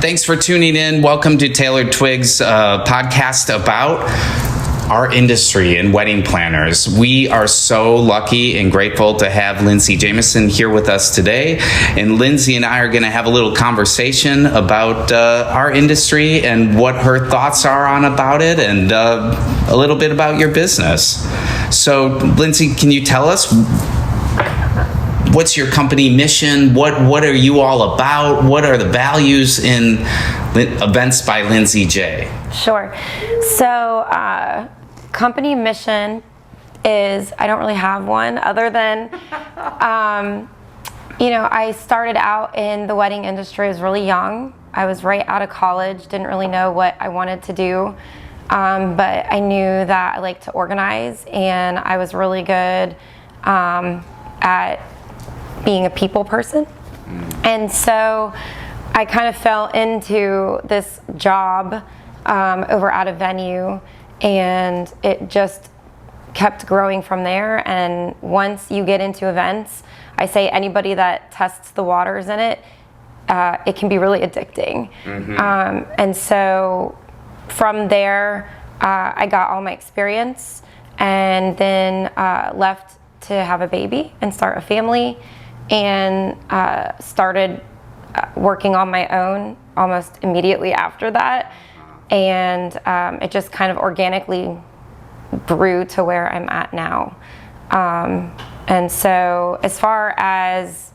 Thanks for tuning in. Welcome to Tailored Twig's podcast about our industry and wedding planners. We are so lucky and grateful to have Lindsay Jimison here with us today. And Lindsay and I are going to have a little conversation about our industry and what her thoughts are on about it, and a little bit about your business. So, Lindsay, can you tell us what's your company mission? What are you all about? What are the values in Events by Lindsay J? Sure. So, company mission is, I don't really have one other than, I started out in the wedding industry. I was really young. I was right out of college, didn't really know what I wanted to do. But I knew that I liked to organize, and I was really good at being a people person. And so I kind of fell into this job over at a venue, and it just kept growing from there. And once you get into events, I say anybody that tests the waters in it, it can be really addicting. And so from there, I got all my experience, and then left to have a baby and start a family, and started working on my own almost immediately after that. And it just kind of organically grew to where I'm at now. And so as far as,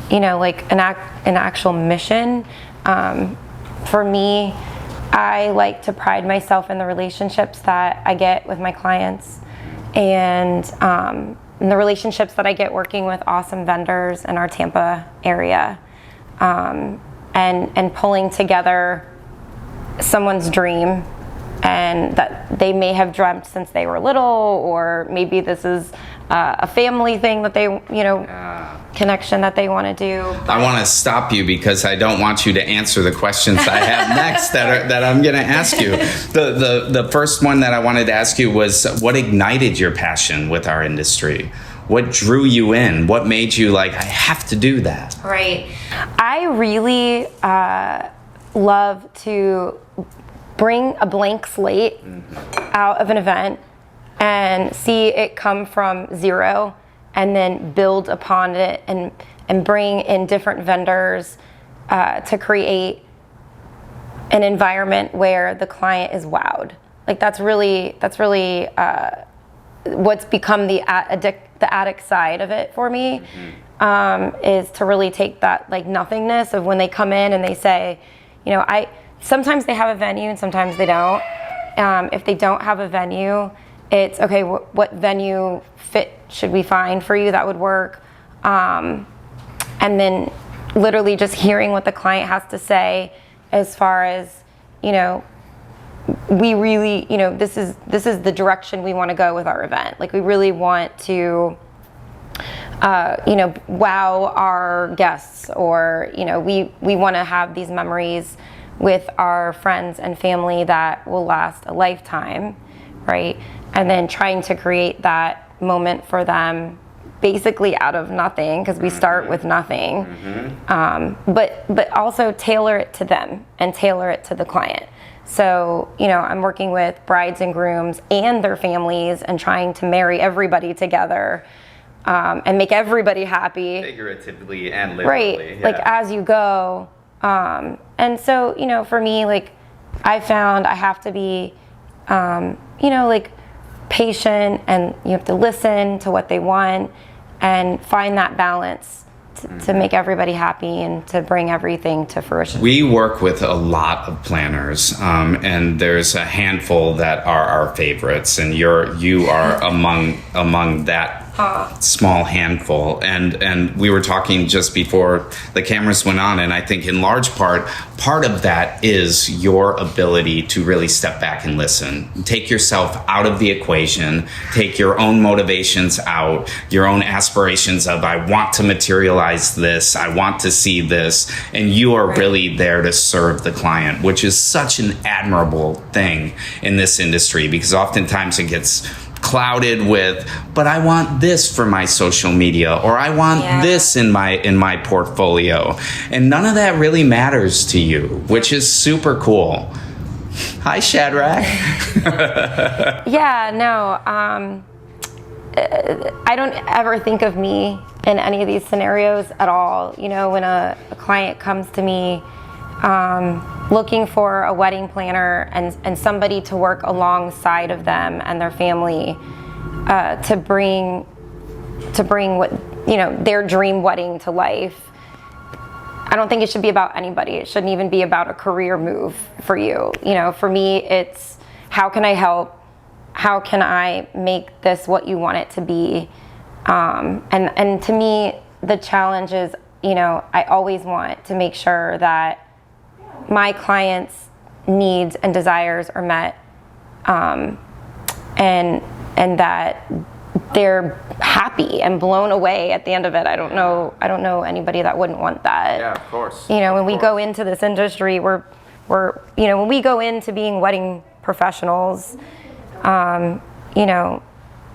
like an actual mission, for me, I like to pride myself in the relationships that I get with my clients, and the relationships that I get working with awesome vendors in our Tampa area, and pulling together someone's dream, and that they may have dreamt since they were little, or maybe this is a family thing that they, connection that they want to do. I want to stop you because I don't want you to answer the questions I have next that I'm going to ask you. The first one that I wanted to ask you was, what ignited your passion with our industry? What drew you in? What made you like, I have to do that? Right. I really love to bring a blank slate out of an event and see it come from zero, and then build upon it, and bring in different vendors to create an environment where the client is wowed. Like that's really what's become the addict side of it for me, is to really take that like nothingness of when they come in and they say, sometimes they have a venue and sometimes they don't. If they don't have a venue, it's okay, what venue fit should we find for you that would work? And then literally just hearing what the client has to say as far as, we really, this is the direction we want to go with our event. Like we really want to, wow our guests, or, we want to have these memories with our friends and family that will last a lifetime, right? And then trying to create that moment for them basically out of nothing, because we start with nothing, but also tailor it to them and tailor it to the client. So, I'm working with brides and grooms and their families and trying to marry everybody together, and make everybody happy. Figuratively and literally. Right, like as you go. And so, for me, like I found I have to be, like patient, and you have to listen to what they want and find that balance to make everybody happy and to bring everything to fruition. We work with a lot of planners, and there's a handful that are our favorites, and you are among that small handful. And we were talking just before the cameras went on, and I think in large part of that is your ability to really step back and listen. Take yourself out of the equation, take your own motivations out, your own aspirations of, I want to materialize this, I want to see this, and you are really there to serve the client, which is such an admirable thing in this industry, because oftentimes it gets clouded with, but I want this for my social media, or I want this in my portfolio. And none of that really matters to you, which is super cool. Hi, Shadrach. Yeah, no, I don't ever think of me in any of these scenarios at all. You know, when a client comes to me looking for a wedding planner and somebody to work alongside of them and their family to bring what, you know, their dream wedding to life, I don't think it should be about anybody. It shouldn't even be about a career move for you. You know, for me, it's how can I help? How can I make this what you want it to be? And to me, the challenge is, you know, I always want to make sure that my clients' needs and desires are met, and that they're happy and blown away at the end of it. I don't know anybody that wouldn't want that. Yeah, of course. You know, when we go into this industry, we're you know, when we go into being wedding professionals, you know,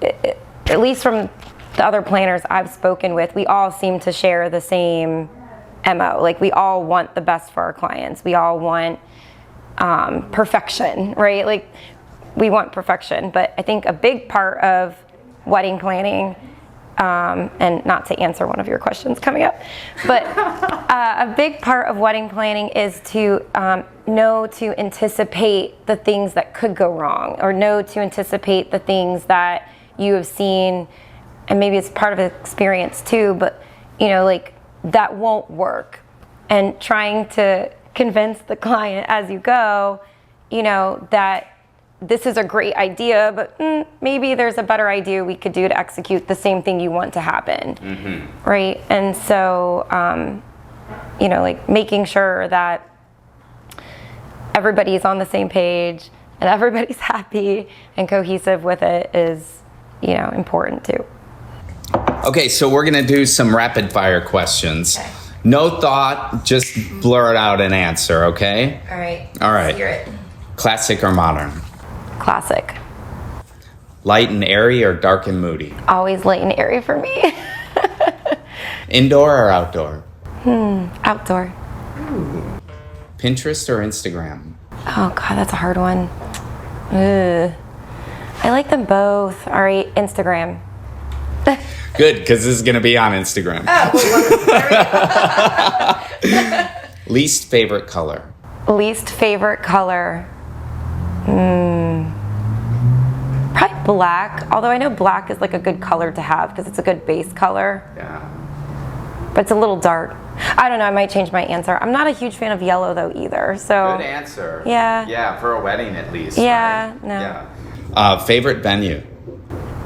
at least from the other planners I've spoken with, we all seem to share the same MO. Like, we all want the best for our clients. We all want perfection, right? Like, we want perfection. But I think a big part of wedding planning, and not to answer one of your questions coming up, but a big part of wedding planning is to know to anticipate the things that could go wrong, or know to anticipate the things that you have seen, and maybe it's part of the experience too, but you know, like, that won't work, and trying to convince the client as you go, you know, that this is a great idea, but maybe there's a better idea we could do to execute the same thing you want to happen, right? And so, you know, like, making sure that everybody's on the same page and everybody's happy and cohesive with it is, you know, important too. Okay, so we're going to do some rapid fire questions. Okay. No thought, just blurt out an answer, okay? All right. All right. Let's hear it. Classic or modern? Classic. Light and airy or dark and moody? Always light and airy for me. Indoor or outdoor? Outdoor. Ooh. Pinterest or Instagram? Oh God, that's a hard one. Ugh. I like them both. All right, Instagram. Good, because this is going to be on Instagram. Least favorite color? Least favorite color? Probably black. Although I know black is like a good color to have because it's a good base color. Yeah. But it's a little dark. I don't know. I might change my answer. I'm not a huge fan of yellow though either. So. Good answer. Yeah. Yeah, for a wedding at least. Yeah. Right? No. Yeah. Favorite venue?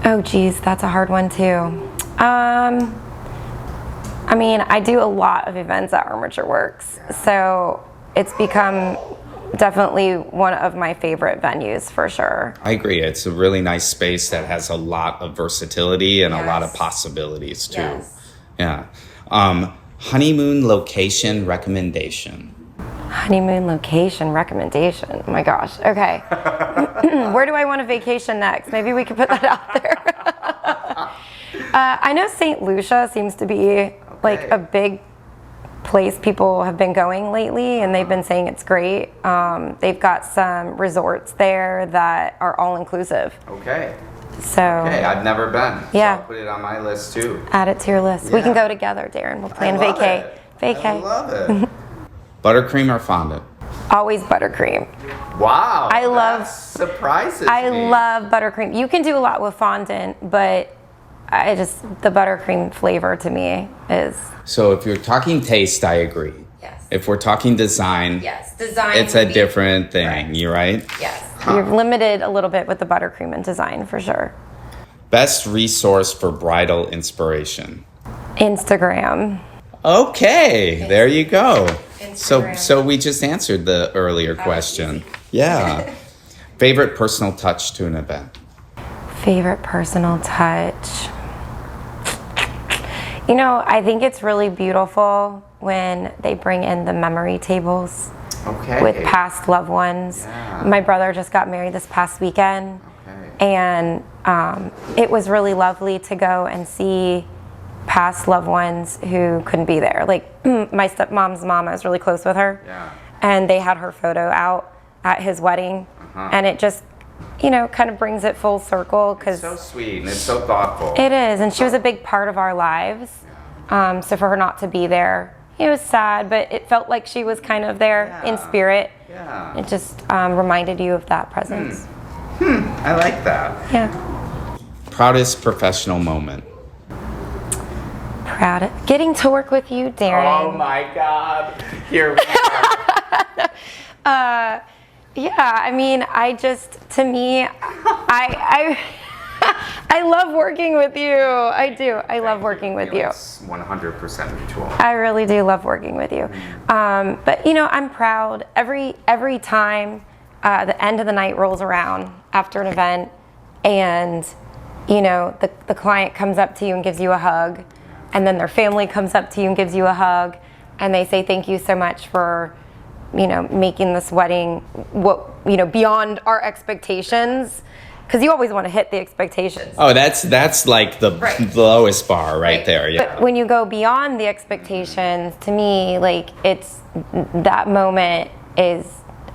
Oh geez, that's a hard one too. I mean, I do a lot of events at Armature Works, so it's become definitely one of my favorite venues for sure. I agree. It's a really nice space that has a lot of versatility and a lot of possibilities too. Yes. Yeah. Honeymoon location recommendation. Honeymoon location recommendation. Oh my gosh. Okay. Where do I want to vacation next? Maybe we could put that out there. I know St. Lucia seems to be like a big place people have been going lately, and they've been saying it's great. They've got some resorts there that are all inclusive. Okay. So. Okay, I've never been. Yeah. So I'll put it on my list too. Add it to your list. Yeah. We can go together, Darin. We'll plan vacay. I love it. Buttercream or fondant? Always buttercream. Wow. That surprises me. I love buttercream. You can do a lot with fondant, but the buttercream flavor to me is. So if you're talking taste, I agree. Yes. If we're talking design, yes, design. It's a different thing. You're right. Yes. You're limited a little bit with the buttercream and design for sure. Best resource for bridal inspiration? Instagram. Okay, there you go. Instagram. So we just answered the earlier question. Yeah. Favorite personal touch to an event? Favorite personal touch. You know, I think it's really beautiful when they bring in the memory tables with past loved ones. Yeah. My brother just got married this past weekend, And it was really lovely to go and see past loved ones who couldn't be there. Like my stepmom's mom, I was really close with her. Yeah. And they had her photo out at his wedding. And it just, kind of brings it full circle. It's so sweet and it's so thoughtful. It is. And she was a big part of our lives. So for her not to be there, it was sad, but it felt like she was kind of there in spirit. Yeah. It just reminded you of that presence. I like that. Yeah. Proudest professional moment. Proud of getting to work with you, Darin. Oh my God. Here we are. Yeah, I mean, to me, I love working with you. I do. I love working with you. It's 100% mutual. I really do love working with you. But I'm proud every time the end of the night rolls around after an event, and the client comes up to you and gives you a hug, and then their family comes up to you and gives you a hug, and they say thank you so much for making this wedding beyond our expectations. Because you always want to hit the expectations. Oh, that's like the lowest bar right there. Yeah. But when you go beyond the expectations, to me, like that moment is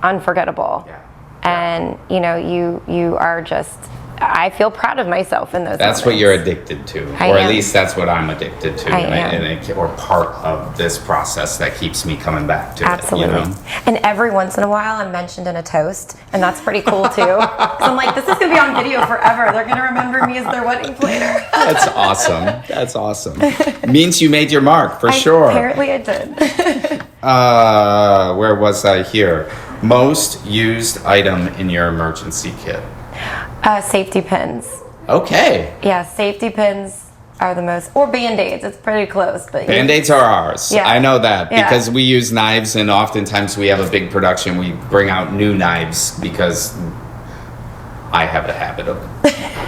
unforgettable. Yeah. And you are just. I feel proud of myself in those. That's moments. what you're addicted to, I or am. at least that's what I'm addicted to, am. or part of this process that keeps me coming back to Absolutely. it. And every once in a while, I'm mentioned in a toast, and that's pretty cool too. 'Cause I'm like, this is gonna be on video forever. They're gonna remember me as their wedding planner. That's awesome. That's awesome. Means you made your mark for sure. Apparently, I did. Where was I here? Most used item in your emergency kit. Safety pins. Okay. Yeah, safety pins are the most, or Band-Aids. It's pretty close, but Band-Aids are ours. Yeah. I know that because Yeah. we use knives, and oftentimes we have a big production. We bring out new knives because I have a habit of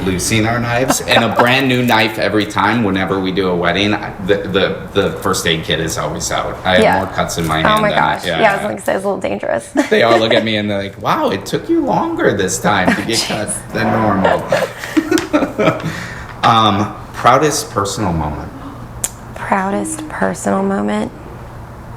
losing our knives, and a brand new knife every time. Whenever we do a wedding, the first aid kit is always out. I have more cuts in my hand. Oh my than gosh! Yeah, I was like, say it's a little dangerous. They all look at me and they're like, "Wow, it took you longer this time to get cut than normal." Proudest personal moment. Proudest personal moment.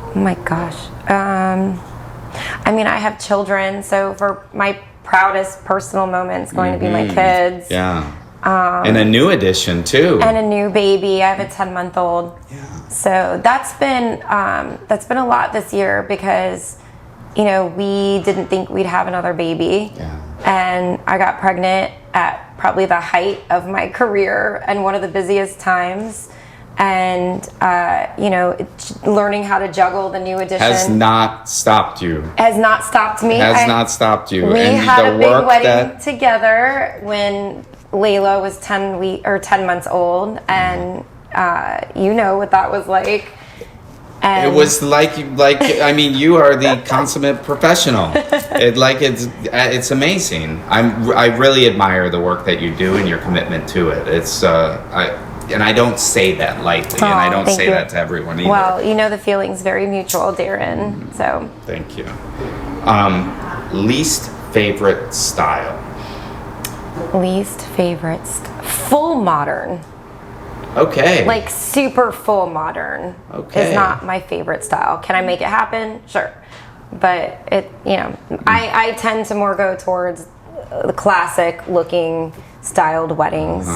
Oh my gosh. I mean, I have children, so for my proudest personal moment is going to be my kids. Yeah. And a new addition too. And a new baby. I have a 10-month-old. Yeah. So that's been a lot this year because, we didn't think we'd have another baby. Yeah. And I got pregnant at probably the height of my career and one of the busiest times. And, learning how to juggle the new addition. Has not stopped you. Has not stopped me. Has not stopped you. We and had the a big work wedding together when Layla was 10 months old, and you know what that was like. And it was like I mean, you are the consummate professional. It's amazing. I really admire the work that you do and your commitment to it. It's and I don't say that lightly, and I don't say that to everyone either. Well, the feeling's very mutual, Darin. So thank you. Least favorite style. Full modern. Okay. Like super full modern is not my favorite style. Can I make it happen? Sure. But I tend to more go towards the classic looking styled weddings.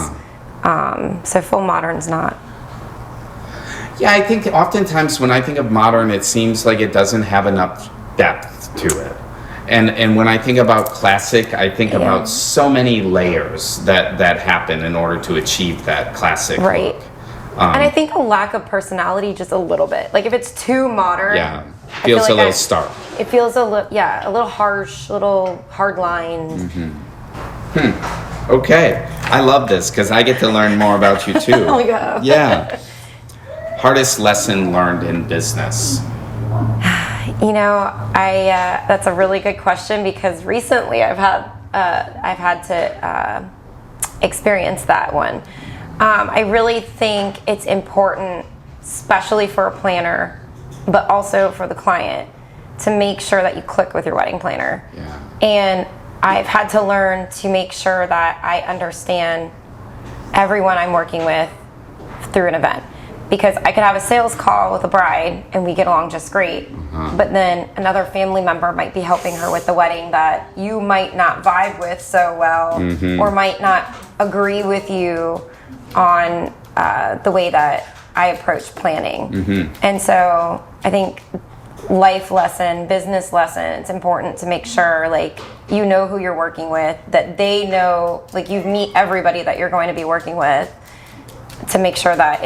So full modern's not. Yeah, I think oftentimes when I think of modern, it seems like it doesn't have enough depth to it. And when I think about classic, I think about so many layers that happen in order to achieve that classic look. And I think a lack of personality just a little bit. Like if it's too modern, feels a little stark. It feels a little harsh, a little hard lined. Okay, I love this because I get to learn more about you too. Oh my God. Yeah. Hardest lesson learned in business. That's a really good question because recently I've had to experience that one. I really think it's important, especially for a planner, but also for the client, to make sure that you click with your wedding planner. Yeah. And I've had to learn to make sure that I understand everyone I'm working with through an event. Because I could have a sales call with a bride and we get along just great, but then another family member might be helping her with the wedding that you might not vibe with so well, or might not agree with you on the way that I approach planning. And so I think life lesson, business lesson, it's important to make sure like you know who you're working with, that they know, like you meet everybody that you're going to be working with, to make sure that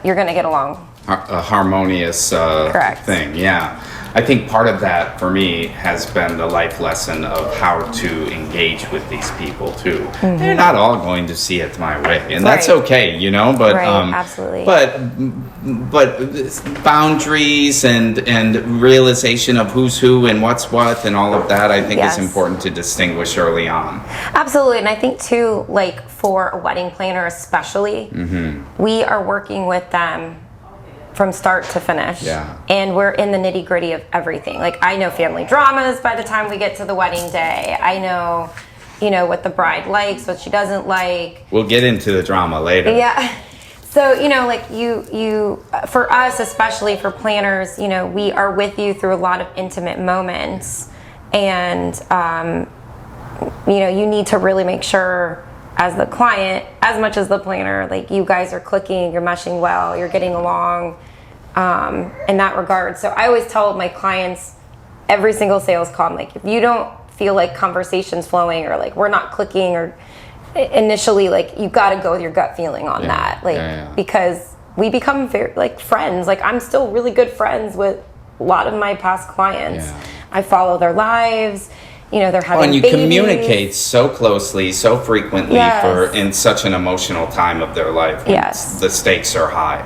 you're going to get along. A harmonious thing, yeah. I think part of that for me has been the life lesson of how to engage with these people too. They're not all going to see it my way, and that's okay, you know. But absolutely. But boundaries and realization of who's who and what's what and all of that, I think is important to distinguish early on. Absolutely, and I think too, like for a wedding planner especially, we are working with them from start to finish. And we're in the nitty gritty of everything. Like I know family dramas by the time we get to the wedding day. I know, you know, what the bride likes, what she doesn't like. We'll get into the drama later. Yeah. So, you know, like you, for us, especially for planners, you know, we are with you through a lot of intimate moments. And, you know, you need to really make sure as the client, as much as the planner, like you guys are clicking, you're meshing well, you're getting along in that regard. So I always tell my clients every single sales call, I'm like, if you don't feel like conversation's flowing or like we're not clicking or initially, like you got to go with your gut feeling on that. Like, because we become very like friends. Like I'm still really good friends with a lot of my past clients. I follow their lives. You know, they're having and you babies. communicate so closely, so frequently for in such an emotional time of their life. The stakes are high.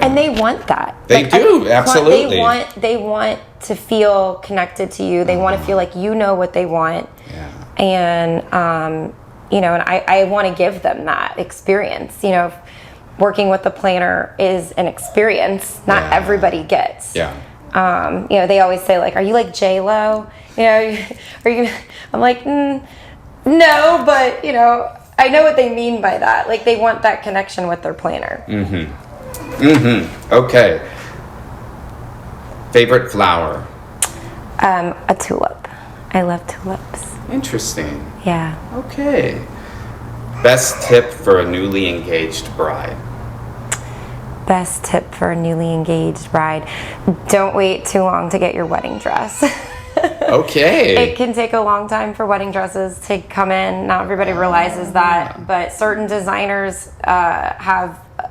And they want that. They do, absolutely. They want to feel connected to you. They want to feel like you know what they want. And you know, and I want to give them that experience. You know, working with a planner is an experience not everybody gets. You know, they always say like, "Are you like J-Lo?" You know, are you? I'm like, no, but you know, I know what they mean by that. Like they want that connection with their planner. Okay. Favorite flower? A tulip. I love tulips. Interesting. Yeah. Okay. Best tip for a newly engaged bride? Best tip for a newly engaged bride: don't wait too long to get your wedding dress. Okay. It can take a long time for wedding dresses to come in. Not everybody realizes that, but certain designers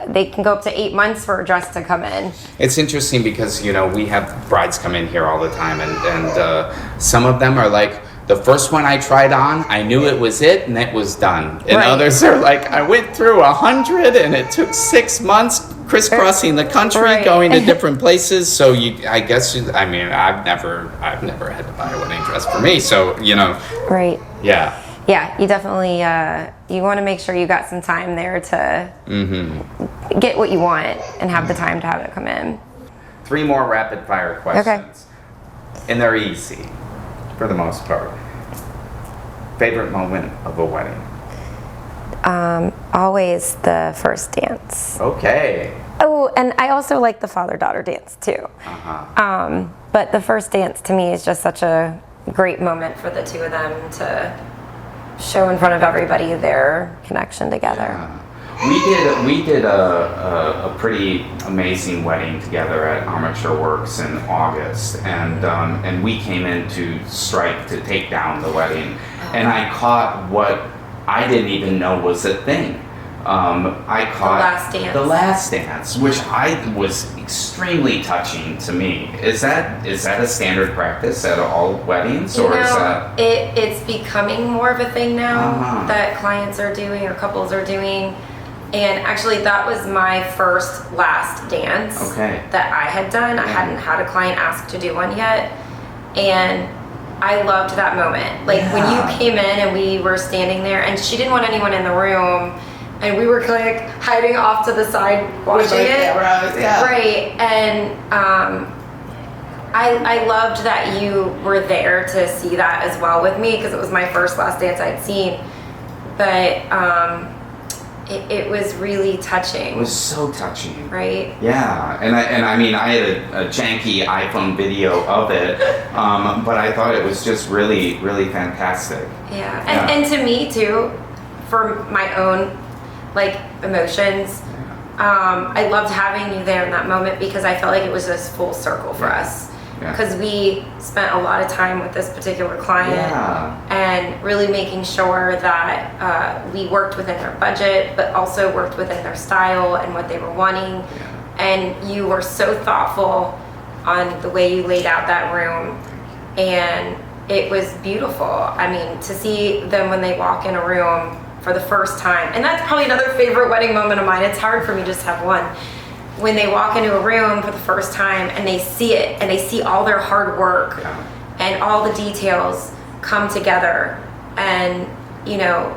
they can go up to 8 months for a dress to come in. It's interesting because, you know, we have brides come in here all the time, and some of them are like, the first one I tried on, I knew it was it, and it was done. And others are like, I went through 100, and it took 6 months crisscrossing the country, going to different places. So I guess I've never had to buy a wedding dress for me. So you know. Yeah, you definitely you want to make sure you got some time there to get what you want and have the time to have it come in. 3 more rapid fire questions. And they're easy for the most part. Favorite moment of a wedding? Always the first dance. Okay. Oh, and I also like the father-daughter dance too. But the first dance to me is just such a great moment for the two of them to show in front of everybody their connection together. We did a pretty amazing wedding together at Armature Works in August, and we came into strike to take down the wedding, and I caught what I didn't even know was a thing. I caught the last dance, which was extremely touching to me. Is that a standard practice at all weddings, or is that? It's becoming more of a thing now that clients are doing or couples are doing. And actually, that was my first last dance that I had done. I hadn't had a client ask to do one yet, and I loved that moment. Like when you came in and we were standing there, and she didn't want anyone in the room. And we were like hiding off to the side watching it. Right. And I loved that you were there to see that as well with me, because it was my first last dance I'd seen. But it was really touching. It was so touching. Right? Yeah, and I mean, I had a janky iPhone video of it, but I thought it was just really, really fantastic. Yeah, and to me too, for my own like emotions, I loved having you there in that moment, because I felt like it was just full circle for us. Because we spent a lot of time with this particular client and really making sure that we worked within their budget, but also worked within their style and what they were wanting. And you were so thoughtful on the way you laid out that room, and it was beautiful. I mean, to see them when they walk in a room for the first time, and that's probably another favorite wedding moment of mine. It's hard for me just to have one. When they walk into a room for the first time and they see it, and they see all their hard work and all the details come together, and you know,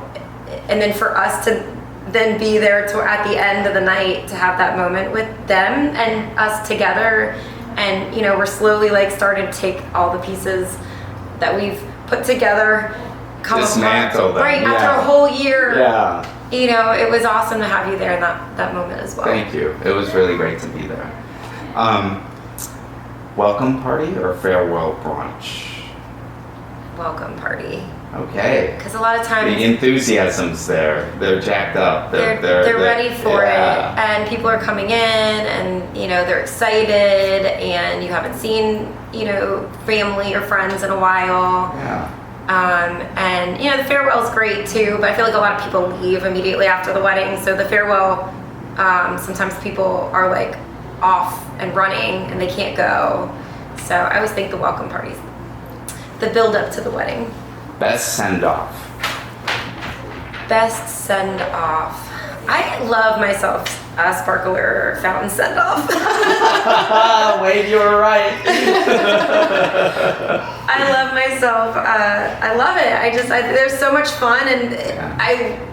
and then for us to then be there to at the end of the night to have that moment with them and us together, and you know, we're slowly like starting to take all the pieces that we've put together, dismantle them, right after a whole year. Yeah. You know, it was awesome to have you there in that moment as well. Thank you. It was really great to be there. Welcome party or farewell brunch? Welcome party. Okay. Because a lot of times the enthusiasm's there. They're jacked up. They're ready for it, and people are coming in, and you know, they're excited, and you haven't seen, you know, family or friends in a while. Yeah. And you know, the farewell is great too, but I feel like a lot of people leave immediately after the wedding. So the farewell, sometimes people are like off and running and they can't go. So I always think the welcome parties, the build up to the wedding. Best send off. Best send off. I love myself a sparkler fountain send off. Wait, you were right. I love myself. I love it. There's so much fun, and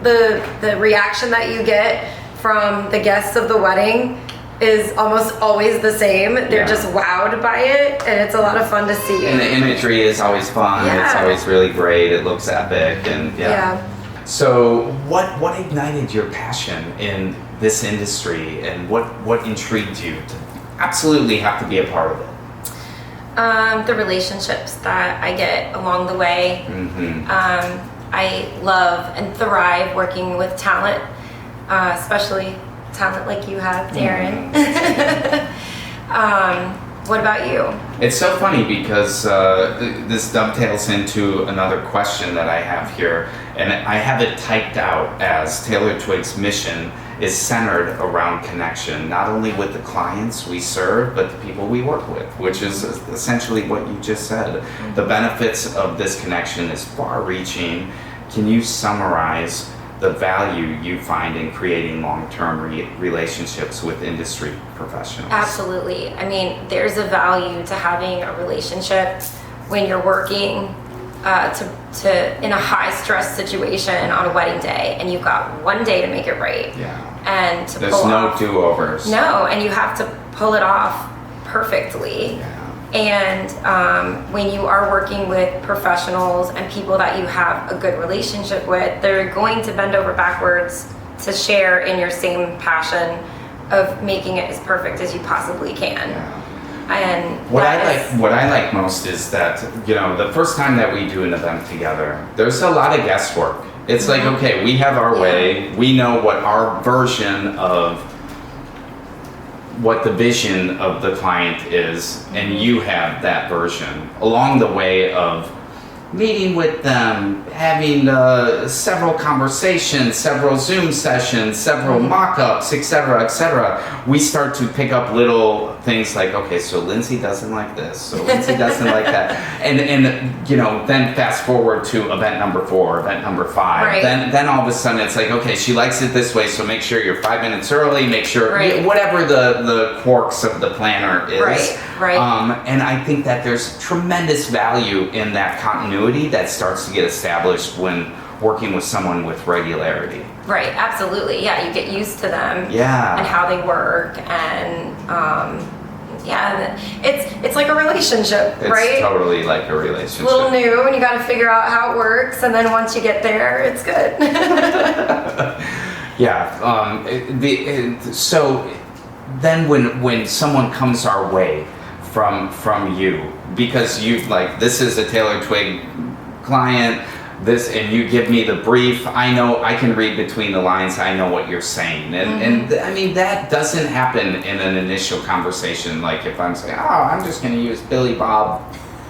the reaction that you get from the guests of the wedding is almost always the same. They're just wowed by it, and it's a lot of fun to see. And the imagery is always fun. It's always really great. It looks epic, and So what ignited your passion in this industry, and what intrigued you to absolutely have to be a part of it? The relationships that I get along the way. I love and thrive working with talent, especially talent like you have, Darin. What about you? It's so funny because this dovetails into another question that I have here, and I have it typed out as Taylor Twig's mission is centered around connection, not only with the clients we serve, but the people we work with, which is essentially what you just said. The benefits of this connection is far-reaching. Can you summarize the value you find in creating long-term relationships with industry professionals? Absolutely. I mean, there's a value to having a relationship when you're working in a high-stress situation on a wedding day, and you've got one day to make it right. And to there's no do-overs. No, and you have to pull it off perfectly. And when you are working with professionals and people that you have a good relationship with, they're going to bend over backwards to share in your same passion of making it as perfect as you possibly can. And what I like most is that, you know, the first time that we do an event together, there's a lot of guesswork. It's like, okay, we have our way, we know what our version of what the vision of the client is, and you have that version along the way of meeting with them, having several conversations, several Zoom sessions, several mock-ups, etc. We start to pick up little things like, okay, so Lindsay doesn't like this, so Lindsay doesn't like that, and you know, then fast forward to event number 4, event number 5. Then all of a sudden it's like, okay, she likes it this way, so make sure you're 5 minutes early, make sure whatever the quirks of the planner is. And I think that there's tremendous value in that continuity that starts to get established when working with someone with regularity. Right, absolutely. Yeah, you get used to them and how they work, and Yeah, it's like a relationship, It's right? totally like a relationship. A little new, and you got to figure out how it works, and then once you get there, it's good. Yeah. So then, when someone comes our way from you, because you like this is a Taylor Twig client, and you give me the brief, I know I can read between the lines. I know what you're saying, and I mean that doesn't happen in an initial conversation. Like if I'm saying, oh, I'm just going to use Billy Bob.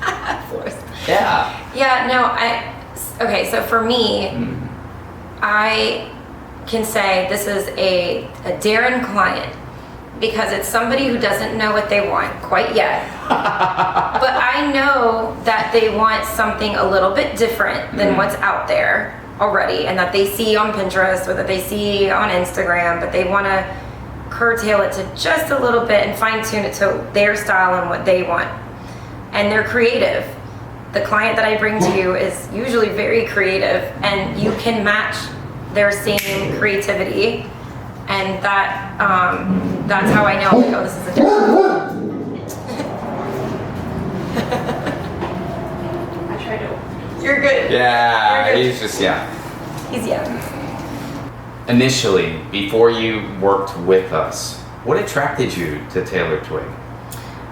Of course. Yeah. Yeah. No. Okay. So for me, I can say this is a Darin client because it's somebody who doesn't know what they want quite yet. But I know that they want something a little bit different than what's out there already, and that they see on Pinterest or that they see on Instagram, but they want to curtail it to just a little bit and fine tune it to their style and what they want. And they're creative. The client that I bring to you is usually very creative, and you can match their same creativity, and that's how I know, like, oh, this is a different. I tried to. You're good. Yeah. You're good. He's just He's young. Initially, before you worked with us, what attracted you to Taylor Twig?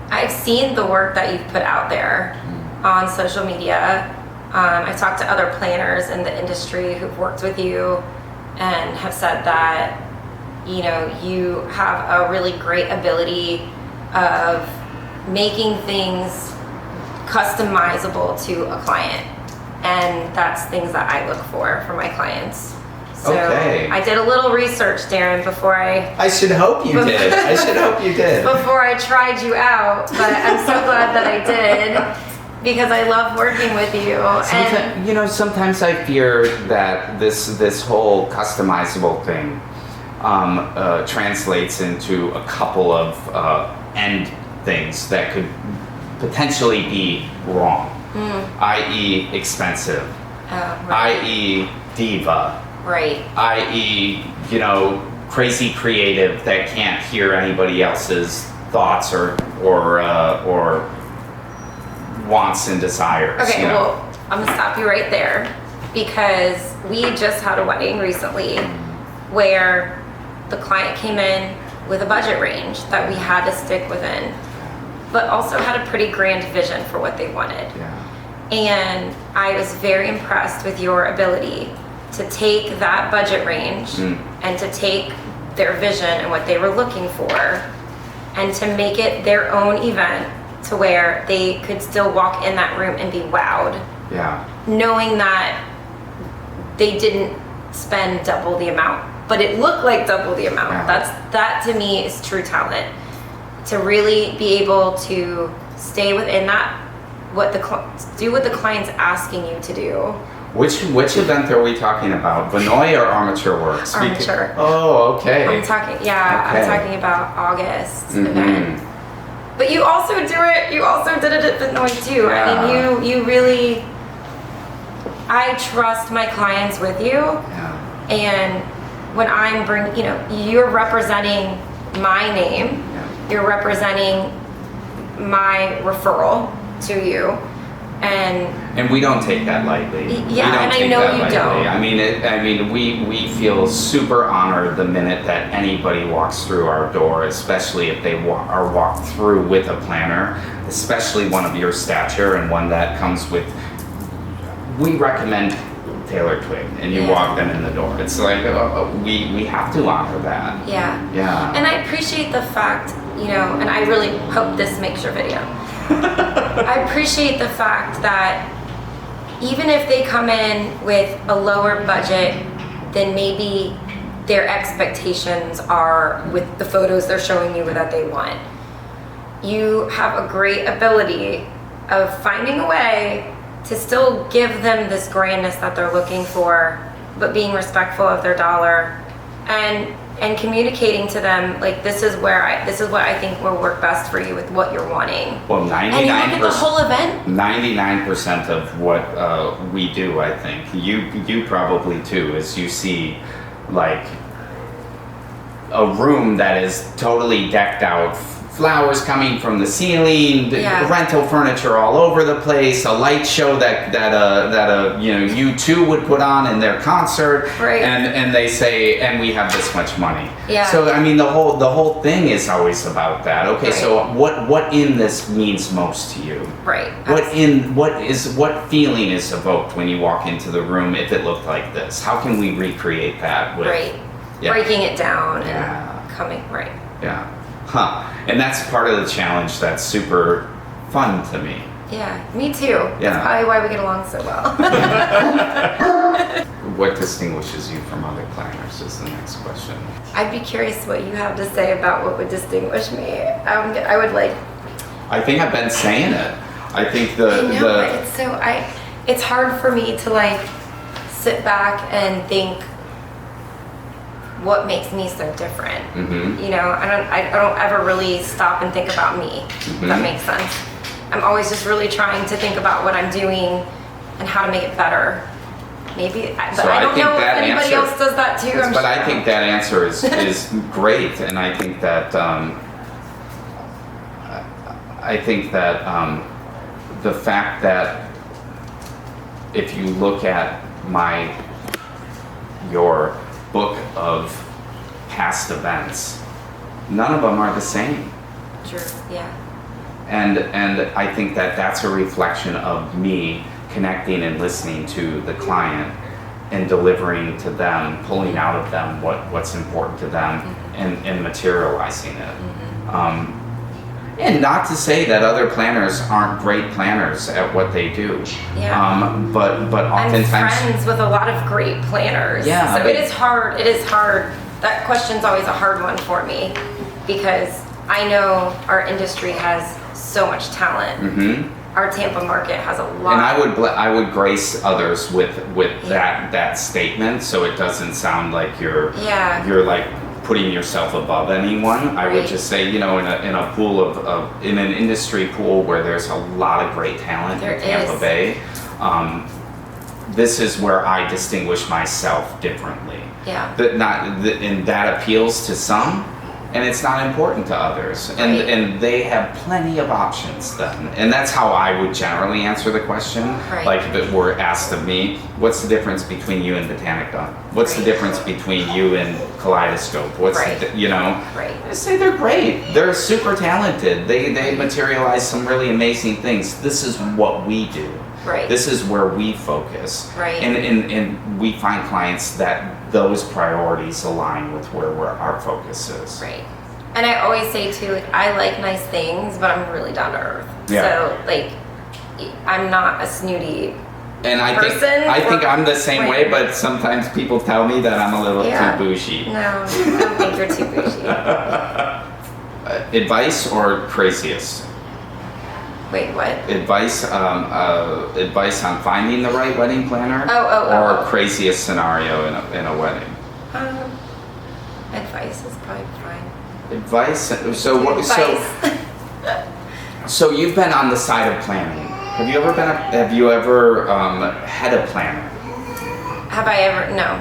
I've seen the work that you've put out there on social media. I've talked to other planners in the industry who've worked with you and have said that, you know, you have a really great ability of making things customizable to a client. And that's things that I look for my clients. So Okay. I did a little research, Darin, before I should hope you did. I should hope you did. before I tried you out, but I'm so glad that I did because I love working with you. And You know, sometimes I fear that this whole customizable thing translates into a couple of end things that could potentially be wrong, i.e. expensive, right. i.e. diva, Right. i.e., you know, crazy creative that can't hear anybody else's thoughts or wants and desires. Okay, you know? well, I'm gonna stop you right there because we just had a wedding recently where the client came in with a budget range that we had to stick within, but also had a pretty grand vision for what they wanted. Yeah. And I was very impressed with your ability to take that budget range and to take their vision and what they were looking for and to make it their own event to where they could still walk in that room and be wowed. Yeah. Knowing that they didn't spend double the amount, but it looked like double the amount. Yeah. That to me is true talent. To really be able to stay within that, do what the client's asking you to do. Which event are we talking about? Vinoy or Armature Works? Armature. Oh, okay. I'm talking about August event. But you also did it at Vinoy too. Yeah. I mean, you really, I trust my clients with you. Yeah. And when I'm you're representing my name, you're representing my referral to you, and we don't take that lightly. Yeah, and I know you don't. I mean, we feel super honored the minute that anybody walks through our door, especially if they are walked through with a planner, especially one of your stature and one that comes with. We recommend Taylor Twig, and you walk them in the door. It's like we have to honor that. Yeah. Yeah. And I appreciate the fact, and I really hope this makes your video. I appreciate the fact that even if they come in with a lower budget than maybe their expectations are with the photos they're showing you that they want, you have a great ability of finding a way to still give them this grandness that they're looking for, but being respectful of their dollar and communicating to them, like, this is what I think will work best for you with what you're wanting. Well, 99%. And you look at the whole event. 99% of what we do, I think, you probably too, is you see like a room that is totally decked out flowers coming from the ceiling, Yeah. rental furniture all over the place, a light show that U2 would put on in their concert, Right. and they say, and we have this much money. Yeah. So I mean, the whole thing is always about that. Okay, so Right. what in this means most to you? Right. What feeling is evoked when you walk into the room if it looked like this? How can we recreate that? Right. Yeah. Breaking it down Yeah. and coming, right. Yeah. Huh. And that's part of the challenge that's super fun to me. Yeah, me too. Yeah. That's probably why we get along so well. What distinguishes you from other planners is the next question. I'd be curious what you have to say about what would distinguish me. I would like. I think I've been saying it. I think It's hard for me to like sit back and think what makes me so different. Mhm. You know, I don't ever really stop and think about me. If that Mhm. makes sense. I'm always just really trying to think about what I'm doing and how to make it better. Maybe, but So I I don't think know if that anybody answer- else does that too. I'm But sure. I think that answer is great, and I think that the fact that if you look at your book of past events, none of them are the same. True. Yeah. And I think that that's a reflection of me connecting and listening to the client and delivering to them, pulling out of them what's important to them, and materializing it. And not to say that other planners aren't great planners at what they do. Yeah. But I'm oftentimes, friends with a lot of great planners. Yeah, So but- it is hard. It is hard. That question's always a hard one for me because I know our industry has so much talent. Mhm. Our Tampa market has a lot. And I would grace others with Yeah. that statement, so it doesn't sound like you're Yeah. like putting yourself above anyone. I would Right. just say, in a pool in an industry pool where there's a lot of great talent There in Tampa is. Bay, this is where I distinguish myself differently. Yeah. And that appeals to some, and it's not important to others. Right. And they have plenty of options then. And that's how I would generally answer the question. Right. Like if it were asked of me, what's the difference between you and Botanica? What's the Right. difference between you and Kaleidoscope? What's Right. I Right. say they're great. They're super talented. They materialize some really amazing things. This is what we do. Right. This is where we focus. Right. And we find clients that those priorities align with where our focus is. Right. And I always say too, like, I like nice things, but I'm really down to earth. Yeah. So like, I'm not a snooty. And I Person think or- I'm the same way, but sometimes people tell me that I'm a little Yeah. too bougie. No, I don't think you're too bougie. Advice or craziest? Wait, what? Advice on finding the right wedding planner, or Oh. craziest scenario in a wedding. Advice is probably fine. Advice. So you've been on the side of planning. Have you ever had a planner? Have I ever? No.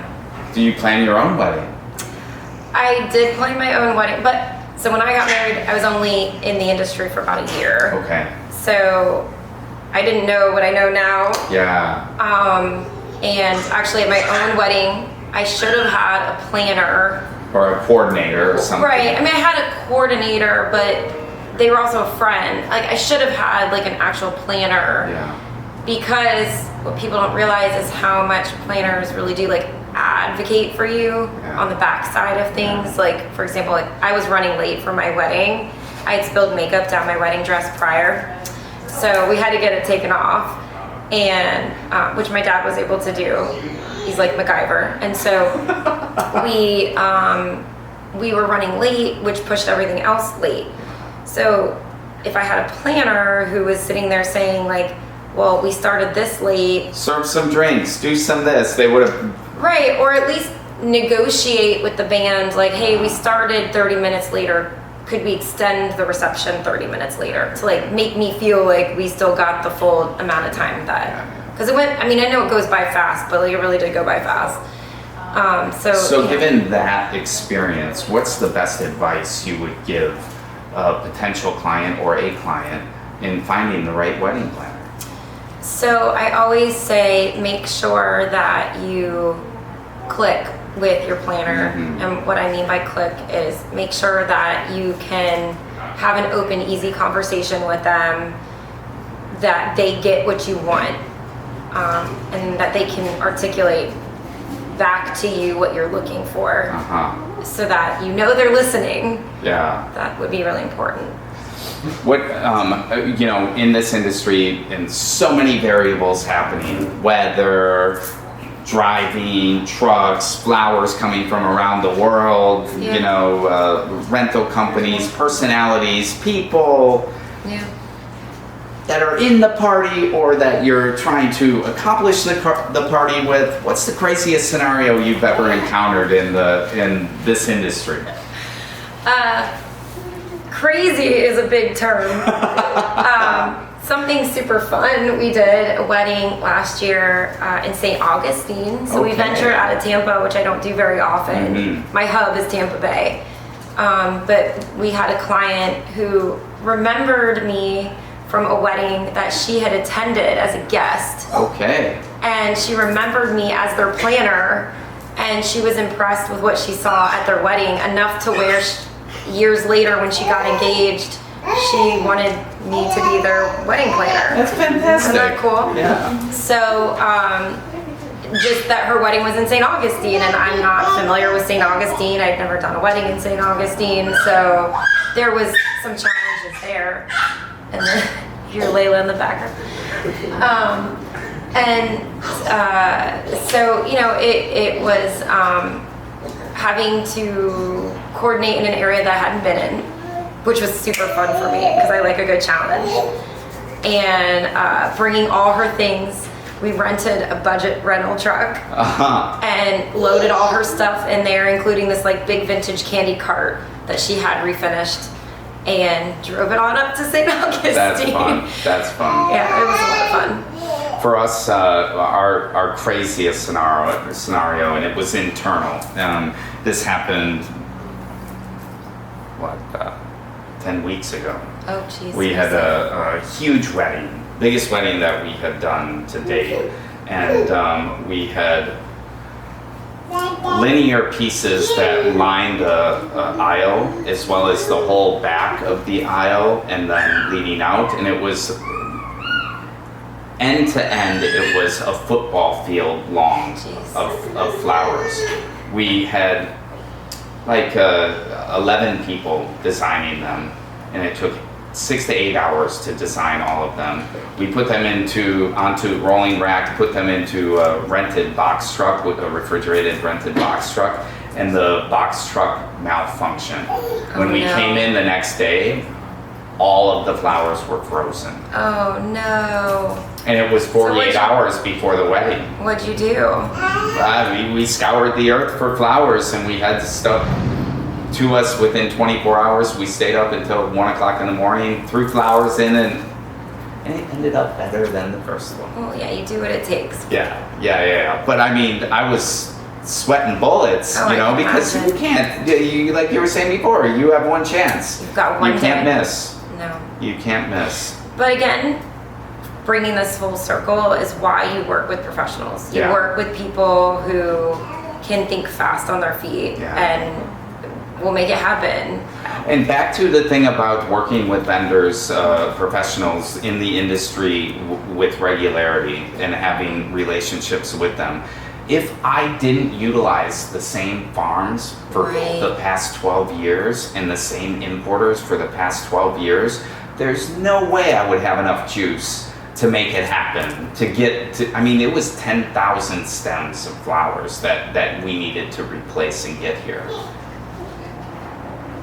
Do you plan your own wedding? I did plan my own wedding, but so when I got married, I was only in the industry for about a year. Okay. So I didn't know what I know now. Yeah. And actually at my own wedding, I should have had a planner. Or a coordinator or something. Right. I mean, I had a coordinator, but they were also a friend. Like I should have had like an actual planner. Yeah. Because what people don't realize is how much planners really do like advocate for you Yeah. on the back side of things. Like for example, like I was running late for my wedding. I had spilled makeup down my wedding dress prior. So we had to get it taken off, and which my dad was able to do. He's like MacGyver. And so we were running late, which pushed everything else late. So if I had a planner who was sitting there saying like, well, we started this late. Serve some drinks, do some this. They would have. Right, or at least negotiate with the band like, hey, we started 30 minutes later. Could we extend the reception 30 minutes later to like make me feel like we still got the full amount of time that, because it went, I mean, I know it goes by fast, but like it really did go by fast. So yeah. given that experience, what's the best advice you would give a potential client or a client in finding the right wedding planner? So I always say make sure that you click with your planner. And what I mean by click is make sure that you can have an open, easy conversation with them, that they get what you want, and that they can articulate back to you what you're looking for, so that you know they're listening. Yeah. That would be really important. What, you know, in this industry, and so many variables happening, weather, driving, trucks, flowers coming from around the world, you know, rental companies, personalities, people that are in the party or that you're trying to accomplish the party with. What's the craziest scenario you've ever encountered in this industry? Crazy is a big term. Something super fun. We did a wedding last year in St. Augustine. So we ventured out of Tampa, which I don't do very often. My hub is Tampa Bay. But we had a client who remembered me from a wedding that she had attended as a guest. Okay. And she remembered me as their planner, and she was impressed with what she saw at their wedding, enough to where years later when she got engaged, she wanted me to be their wedding planner. That's fantastic. Isn't that cool? Yeah. So, just that her wedding was in St. Augustine, and I'm not familiar with St. Augustine. I'd never done a wedding in St. Augustine, so there was some challenges there. And then hear Layla in the background. So, you know, it was having to coordinate in an area that I hadn't been in, which was super fun for me because I like a good challenge. And bringing all her things. We rented a budget rental truck and loaded all her stuff in there, including this like big vintage candy cart that she had refinished, and drove it on up to St. Augustine. That's fun. That's fun. Yeah, it was a lot of fun. For us, our craziest scenario, and it was internal. This happened, 10 weeks ago. Oh, jeez. We had a huge wedding, biggest wedding that we had done to date, and we had linear pieces that lined the aisle, as well as the whole back of the aisle, and then leading out, and it was end to end. It was a football field long of flowers. We had like 11 people designing them, and it took 6 to 8 hours to design all of them. We put them onto rolling rack, put them into a rented box truck, with a refrigerated rented box truck, and the box truck malfunctioned. When we came in the next day, all of the flowers were frozen. Oh no. And it was 48 hours before the wedding. What'd you do? We scoured the earth for flowers, and we had stuff to us within 24 hours. We stayed up until 1 o'clock in the morning, threw flowers in, and it ended up better than the first one. Well, yeah, you do what it takes. Yeah. But I mean, I was sweating bullets, because you can't, like you were saying before, you have one chance. You've got one You can't day. miss. No. You can't miss. But again, bringing this full circle is why you work with professionals. You work with people who can think fast on their feet and will make it happen. And back to the thing about working with vendors, professionals in the industry with regularity and having relationships with them. If I didn't utilize the same farms for the past 12 years and the same importers for the past 12 years, there's no way I would have enough juice to make it happen, to get to, I mean, it was 10,000 stems of flowers that we needed to replace and get here.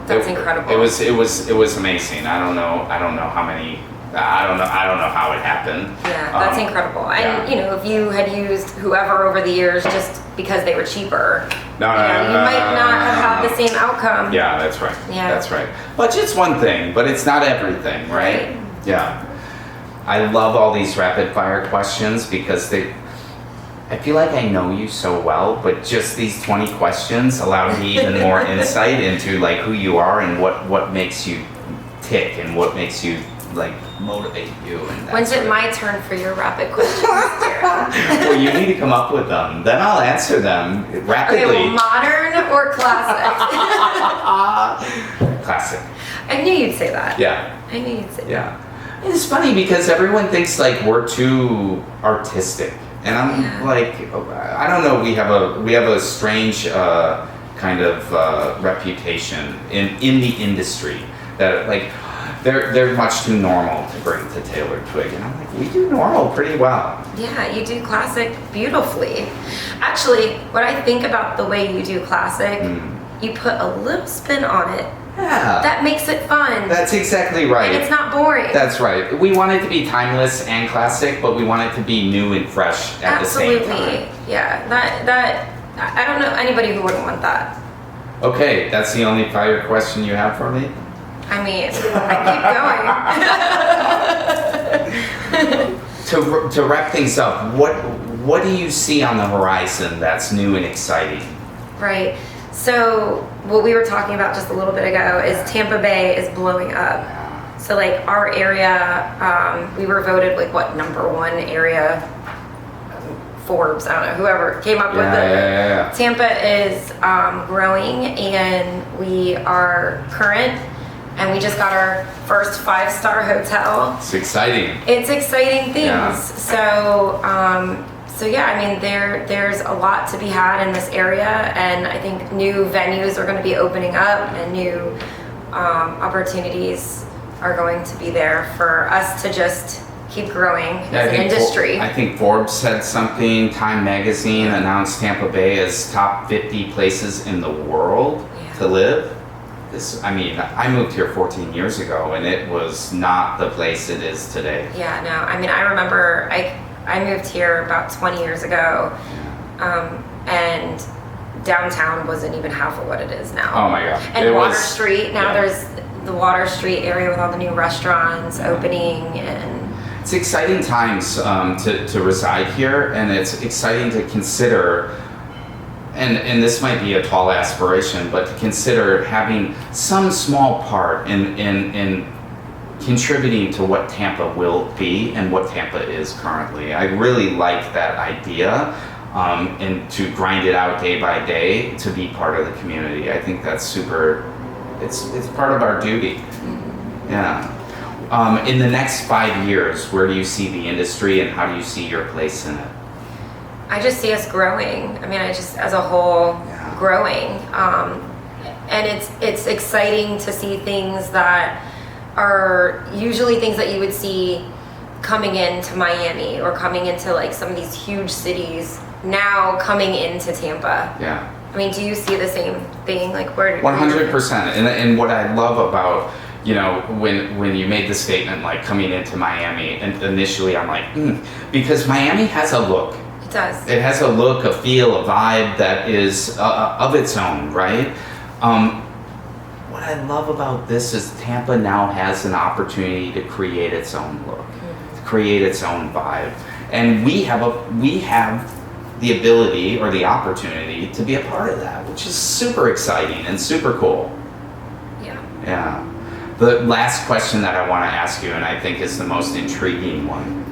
That's incredible. It was amazing. I don't know how many. I don't know how it happened. Yeah, that's incredible. And if you had used whoever over the years just because they were cheaper, you might not have had the same outcome. Yeah, that's right. Yeah, that's right. Budget's one thing, but it's not everything, right? Yeah. I love all these rapid fire questions because I feel like I know you so well, but just these 20 questions allow me even more insight into like who you are and what makes you tick and what makes you like motivate you? And that When's sort it of- my turn for your rapid questions, Darin? Well, you need to come up with them. Then I'll answer them rapidly. Okay, well, modern or classic? Classic. I knew you'd say that. Yeah. I knew you'd say that. Yeah. And it's funny because everyone thinks like we're too artistic. And I'm like, I don't know, we have a strange kind of reputation in the industry that like they're much too normal to bring to Taylor Twig. And I'm like, we do normal pretty well. Yeah, you do classic beautifully. Actually, what I think about the way you do classic, you put a little spin on it. Yeah. That makes it fun. That's exactly right. And it's not boring. That's right. We want it to be timeless and classic, but we want it to be new and fresh at the same time. Absolutely. Yeah. That I don't know anybody who wouldn't want that. Okay, that's the only fire question you have for me? I mean, I keep going. To wrap things up, what do you see on the horizon that's new and exciting? Right. So what we were talking about just a little bit ago is Tampa Bay is blowing up. So like our area, we were voted like what, #1 area, Forbes, I don't know, whoever came up with it. Yeah. Tampa is growing, and we are current, and we just got our first 5-star hotel. It's exciting. It's exciting things. Yeah. So yeah, I mean there's a lot to be had in this area, and I think new venues are going to be opening up, and new opportunities are going to be there for us to just keep growing as an industry. I think Forbes said something. Time Magazine announced Tampa Bay as top 50 places in the world to live. I moved here 14 years ago, and it was not the place it is today. Yeah, no. I mean, I remember I moved here about 20 years ago, and downtown wasn't even half of what it is now. Oh my God. And Water Street, now there's the Water Street area with all the new restaurants opening, and it's exciting times to reside here, and it's exciting to consider, and this might be a tall aspiration, but to consider having some small part in contributing to what Tampa will be and what Tampa is currently. I really like that idea, and to grind it out day by day to be part of the community. I think that's super, it's part of our duty. Yeah. In the next 5 years, where do you see the industry, and how do you see your place in it? I just see us growing. I mean, as a whole, growing. And it's exciting to see things that are usually things that you would see coming into Miami or coming into like some of these huge cities, now coming into Tampa. Yeah. I mean, do you see the same thing? Like where? 100%. And what I love about, when you made the statement like coming into Miami, and initially I'm like, because Miami has a look. It does. It has a look, a feel, a vibe that is of its own, right? What I love about this is Tampa now has an opportunity to create its own look, to create its own vibe, and we have the ability or the opportunity to be a part of that, which is super exciting and super cool. Yeah. Yeah. The last question that I want to ask you, and I think is the most intriguing one,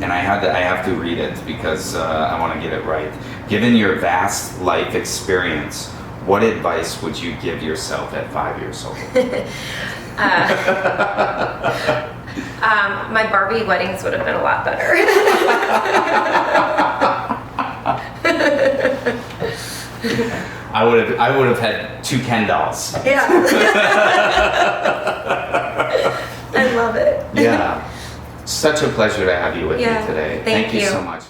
and I have to read it because I want to get it right. Given your vast life experience, what advice would you give yourself at 5 years old? My Barbie weddings would have been a lot better. I would have had 2 Ken dolls. Yeah. I love it. Yeah. Such a pleasure to have you with me today. Thank you you so much.